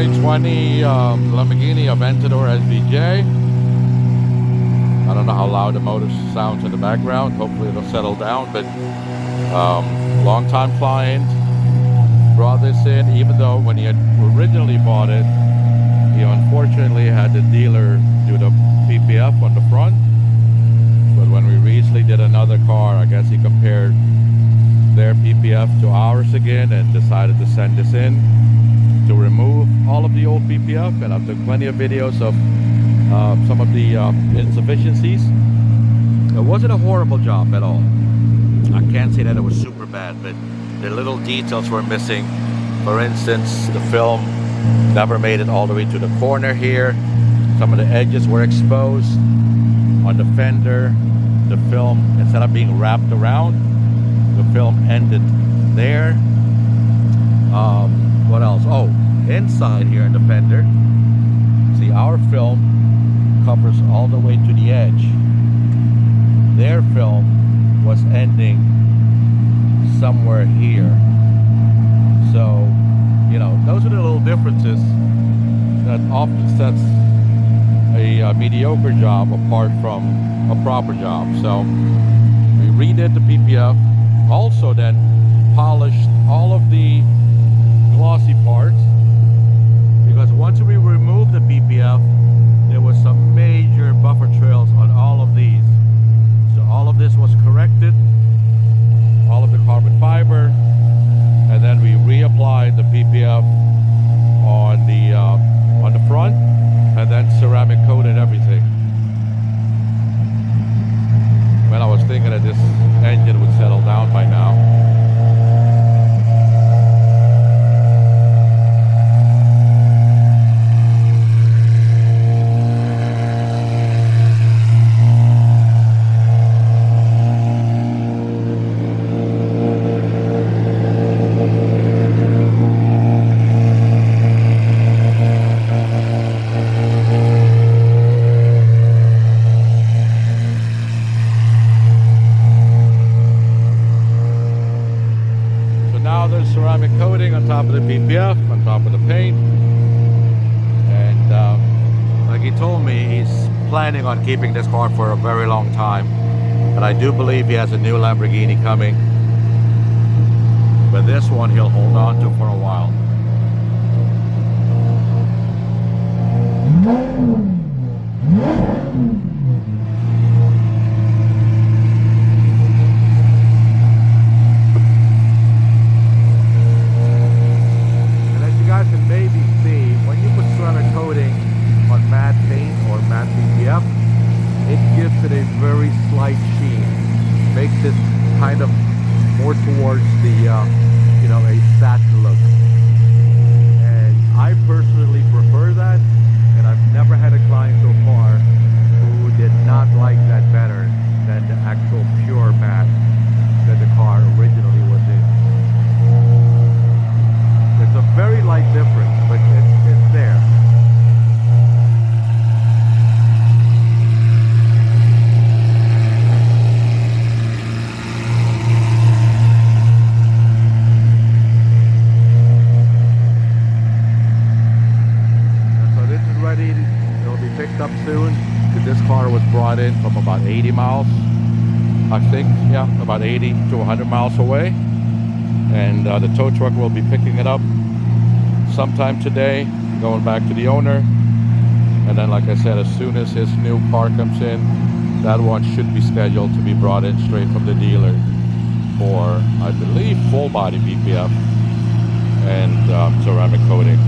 2020 Lamborghini Aventador SVJ. I don't know how loud the motor sounds in the background. Hopefully it'll settle down, but long-time client brought this in, even though when he had originally bought it, he unfortunately had the dealer do the PPF on the front. But when we recently did another car, I guess he compared their PPF to ours again and decided to send this in to remove all of the old PPF. And I took plenty of videos of some of the insufficiencies. It wasn't a horrible job at all. I can't say that it was super bad, but the little details were missing. For instance, the film never made it all the way to the corner here. Some of the edges were exposed. On the fender, the film, instead of being wrapped around, the film ended there. What else? Oh, inside here in the fender, see, our film covers all the way to the edge. Their film was ending somewhere here. So, you know, those are the little differences that often sets a mediocre job apart from a proper job. So we redid the PPF, also then polished all of the glossy parts, because once we removed the PPF, there was some major buffer trails on all of these. So all of this was corrected, all of the carbon fiber, and then we reapplied the PPF on the front, and then ceramic coated everything. When I was thinking that this engine would settle down by now. There's ceramic coating on top of the PPF, on top of the paint, and like he told me, he's planning on keeping this car for a very long time, and I do believe he has a new Lamborghini coming, but this one he'll hold on to for a while. Can maybe see, when you put ceramic coating on matte paint or matte PPF, it gives it a very slight sheen, makes it kind of more towards the you know, a satin look, and I personally prefer that, and I've never had a client so far who did not like that better than the actual pure matte that the car originally was in. It's a very light difference, but it's there. So this is ready. It'll be picked up soon. This car was brought in from about 80 miles, I think. Yeah, about 80 to 100 miles away. And the tow truck will be picking it up sometime today, going back to the owner, and then, like I said, as soon as his new car comes in, that one should be scheduled to be brought in straight from the dealer for, I believe, full body PPF and ceramic coating.